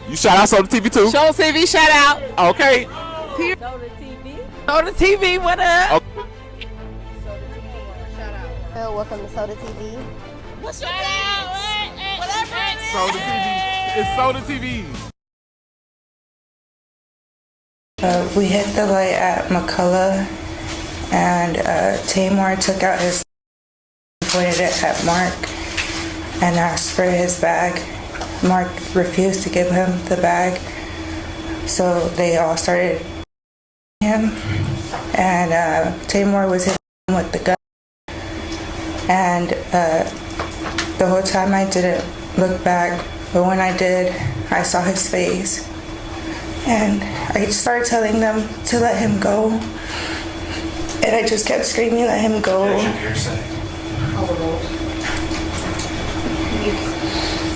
You shout out Soda TV too? Show TV shout out. Okay. Soda TV. Soda TV, what up? Okay. Soda TV, shout out. Welcome to Soda TV. What's your out? Whatever it is. Soda TV. It's Soda TV. We hit the light at McCullough, and Tamar took out his pointed it at Mark and asked for his bag. Mark refused to give him the bag, so they all started him, and Tamar was hitting him with the gun, and the whole time I didn't look back, but when I did, I saw his face, and I started telling them to let him go, and I just kept screaming, let him go.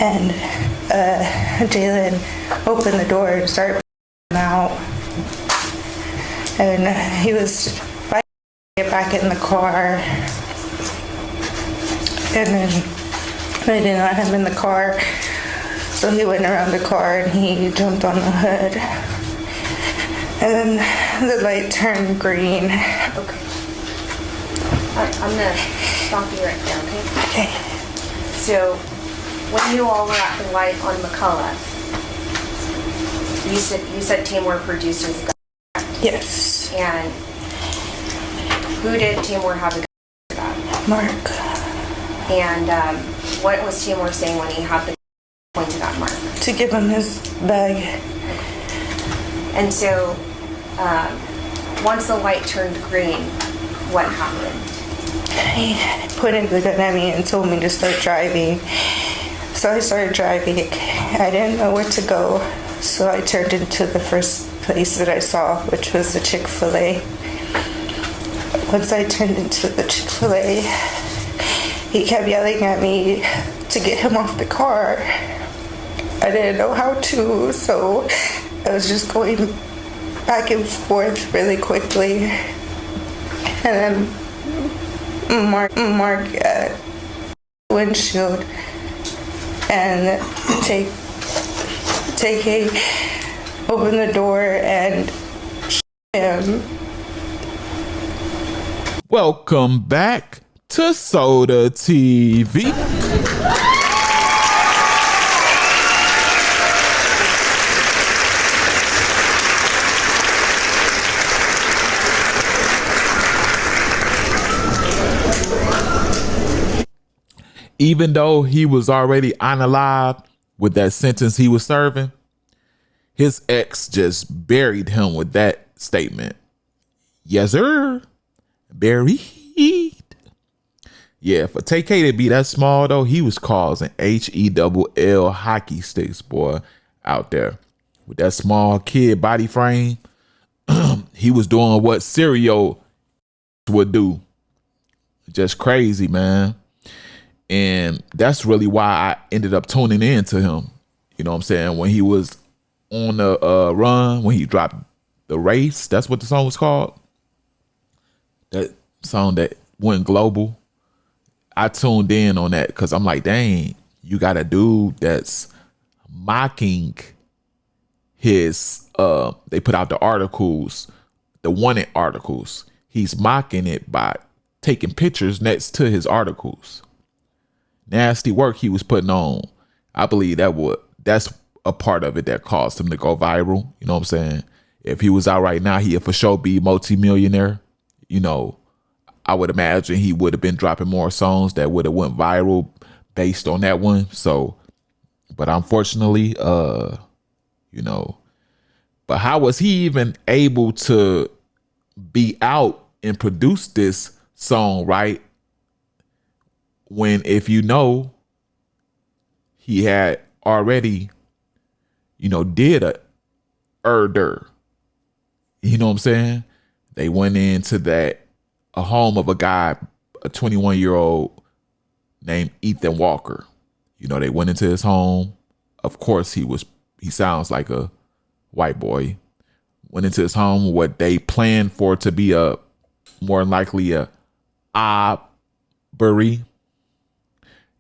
And Jalen opened the door and started him out, and he was fighting to get back in the car, and then they didn't let him in the car, so he went around the car and he jumped on the hood, and then the light turned green. Okay. Alright, I'm gonna stop you right there, okay? Okay. So, when you all were at the light on McCullough, you said Tamor produced his gun. Yes. And who did Tamor have the gun for that? Mark. And what was Tamor saying when he had the gun pointed at Mark? To give him his bag. And so, once the light turned green, what happened? He pointed the gun at me and told me to start driving. So I started driving. I didn't know where to go, so I turned into the first place that I saw, which was the Chick-fil-A. Once I turned into the Chick-fil-A, he kept yelling at me to get him off the car. I didn't know how to, so I was just going back and forth really quickly. And then Mark windshield, and Tay K opened the door and him. Welcome back to Soda TV. Even though he was already unalive with that sentence he was serving, his ex just buried him with that statement. Yes, sir. Buried. Yeah, for Tay K to be that small, though, he was causing HELL hockey sticks, boy, out there. With that small kid body frame, he was doing what Serial would do. Just crazy, man. And that's really why I ended up tuning in to him. You know what I'm saying? When he was on the run, when he dropped The Race, that's what the song was called. That song that went global. I tuned in on that because I'm like, dang, you got a dude that's mocking his, they put out the articles, the wanted articles. He's mocking it by taking pictures next to his articles. Nasty work he was putting on. I believe that's a part of it that caused him to go viral. You know what I'm saying? If he was out right now, he'd for sure be multi-millionaire. You know, I would imagine he would have been dropping more songs that would have went viral based on that one. So, but unfortunately, you know, but how was he even able to be out and produce this song, right? When, if you know, he had already, you know, did a murder. You know what I'm saying? They went into a home of a guy, a 21-year-old named Ethan Walker. You know, they went into his home. Of course, he sounds like a white boy. Went into his home, what they planned for to be more than likely a robbery.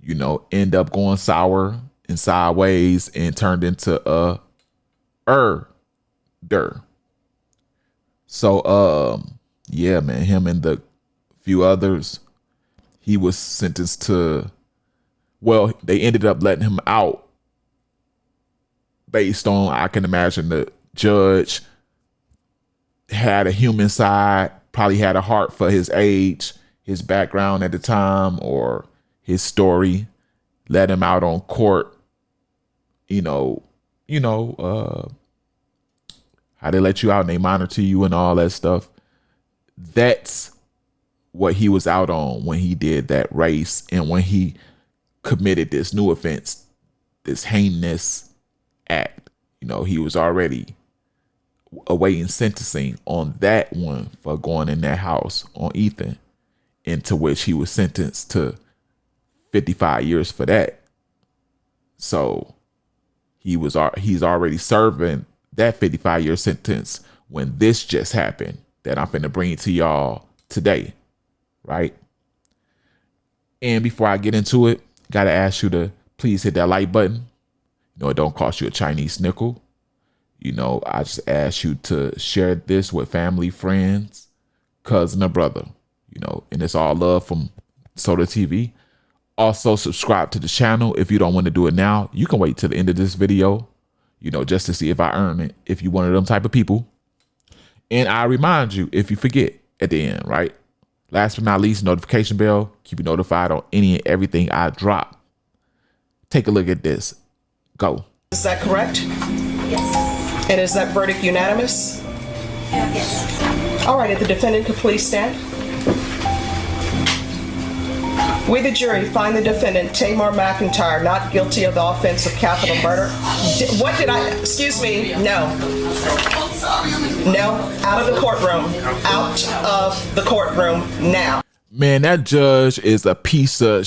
You know, end up going sour and sideways and turned into a So yeah, man, him and the few others, he was sentenced to, well, they ended up letting him out based on, I can imagine the judge had a human side, probably had a heart for his age, his background at the time, or his story, let him out on court. How they let you out and they monitor you and all that stuff. That's what he was out on when he did that race and when he committed this new offense, this heinous act. He was already awaiting sentencing on that one for going in that house on Ethan, into which he was sentenced to 55 years for that. So he's already serving that 55-year sentence when this just happened that I'm finna bring to y'all today, right? And before I get into it, gotta ask you to please hit that like button. It don't cost you a Chinese nickel. I just ask you to share this with family, friends, cousin, or brother. And it's all love from Soda TV. Also, subscribe to the channel. If you don't want to do it now, you can wait till the end of this video, just to see if I earn it, if you're one of them type of people. And I remind you, if you forget at the end, right? Last but not least, notification bell. Keep you notified on any and everything I drop. Take a look at this. Go. Is that correct? Yes. And is that verdict unanimous? Yes. All right, if the defendant could please stand. We, the jury, find the defendant, Tamar McIntyre, not guilty of the offense of capital murder. Excuse me, no. No, out of the courtroom. Out of the courtroom now. Man, that judge is a piece of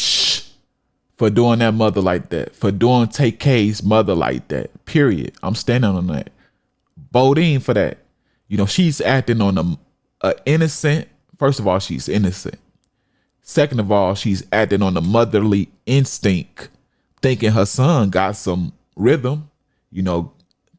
for doing that mother like that, for doing Tay K's mother like that, period. I'm standing on that. Bodine for that. She's acting on a innocent, first of all, she's innocent. Second of all, she's acting on the motherly instinct, thinking her son got some rhythm,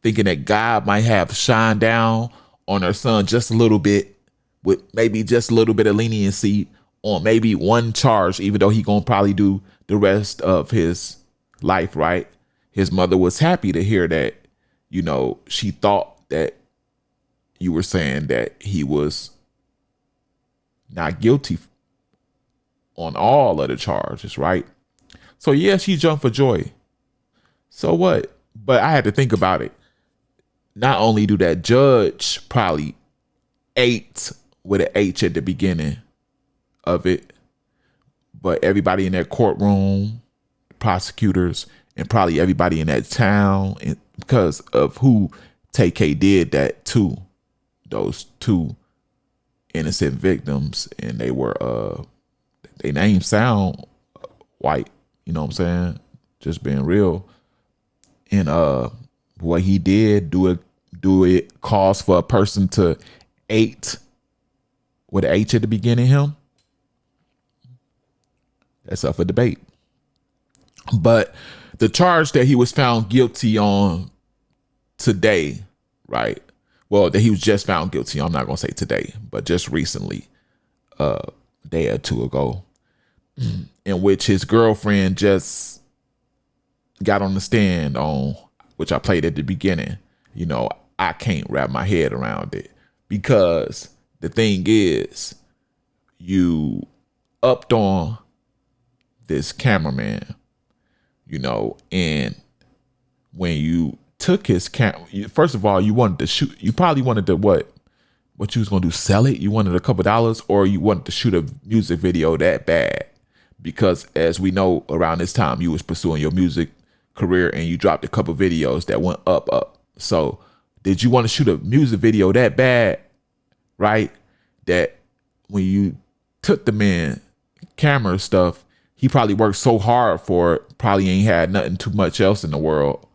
thinking that God might have shined down on her son just a little bit, with maybe just a little bit of leniency on maybe one charge, even though he gonna probably do the rest of his life, right? His mother was happy to hear that, she thought that you were saying that he was not guilty on all of the charges, right? So yeah, she jumped for joy. So what? But I had to think about it. Not only do that judge probably ate with an H at the beginning of it, but everybody in that courtroom, prosecutors, and probably everybody in that town, and because of who Tay K did that to, those two innocent victims, and they were they names sound white, you know what I'm saying? Just being real. And what he did, do it cause for a person to ate with an H at the beginning of him? That's up for debate. But the charge that he was found guilty on today, right? Well, that he was just found guilty, I'm not gonna say today, but just recently, a day or two ago, in which his girlfriend just got on the stand on, which I played at the beginning. I can't wrap my head around it, because the thing is, you upped on this cameraman, and when you took his first of all, you wanted to shoot, you probably wanted to what you was gonna do, sell it? You wanted a couple dollars, or you wanted to shoot a music video that bad? Because as we know, around this time you was pursuing your music career and you dropped a couple videos that went up. So did you want to shoot a music video that bad, right? That when you took the man camera stuff, he probably worked so hard for it, probably ain't had nothing too much else in the world,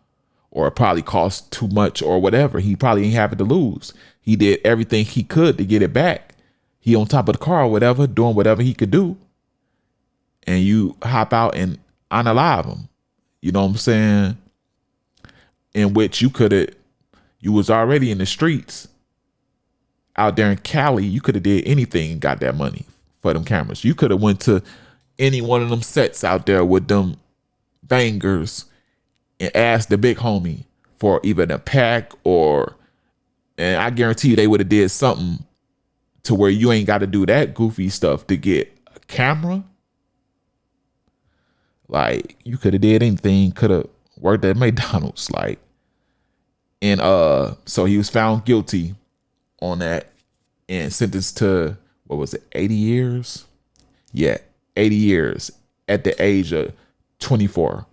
or it probably cost too much or whatever. He probably ain't having to lose. He did everything he could to get it back. He on top of the car or whatever, doing whatever he could do. And you hop out and unalive him. You know what I'm saying? In which you could have, You was already in the streets out there in Cali. You could have did anything and got that money for them cameras. You could have went to any one of them sets out there with them bangers and asked the big homie for even a pack, or, and I guarantee you they would have did something to where you ain't got to do that goofy stuff to get a camera. Like, you could have did anything, could have worked at McDonald's, like. And so he was found guilty on that and sentenced to, what was it, 80 years? Yeah, 80 years at the age of 24.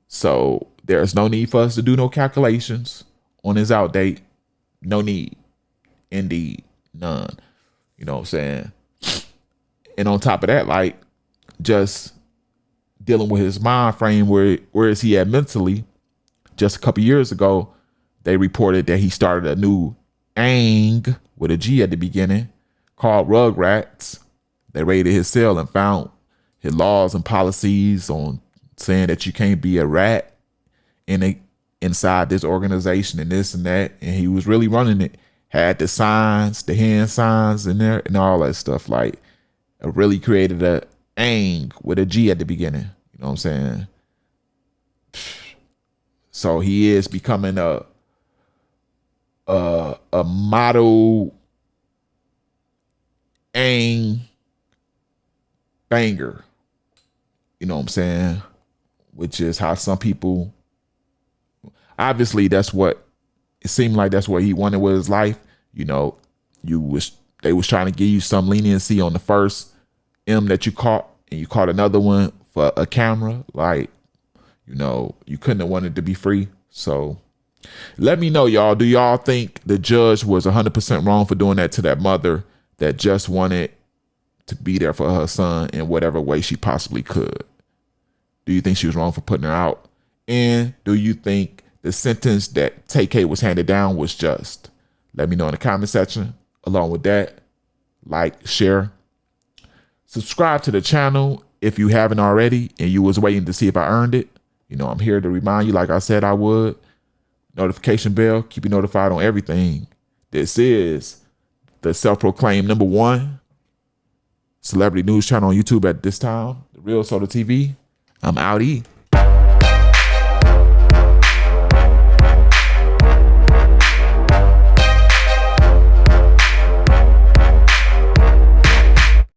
So there's no need for us to do no calculations on his out date. No need. Indeed. None. You know what I'm saying? And on top of that, like, just dealing with his mind frame, where is he at mentally? Just a couple years ago, they reported that he started a new LLING with a G at the beginning called Rugrats. They raided his cell and found his laws and policies on saying that you can't be a rat inside this organization and this and that. And he was really running it. Had the signs, the hand signs in there and all that stuff. Like, really created a LLING with a G at the beginning. You know what I'm saying? So he is becoming a model LLING banger. You know what I'm saying? Which is how some people, obviously that's what it seemed like, that's what he wanted with his life. You know, they was trying to give you some leniency on the first M that you caught, and you caught another one for a camera. Like, you know, you couldn't have wanted to be free. So let me know, y'all. Do y'all think the judge was 100% wrong for doing that to that mother that just wanted to be there for her son in whatever way she possibly could? Do you think she was wrong for putting her out? And do you think the sentence that Tay K was handed down was just? Let me know in the comment section. Along with that, like, share, subscribe to the channel if you haven't already and you was waiting to see if I earned it. You know, I'm here to remind you, like I said I would. Notification bell, keep you notified on everything. This is the self-proclaimed #1 celebrity news channel on YouTube at this time, The Real Soda TV. I'm outie.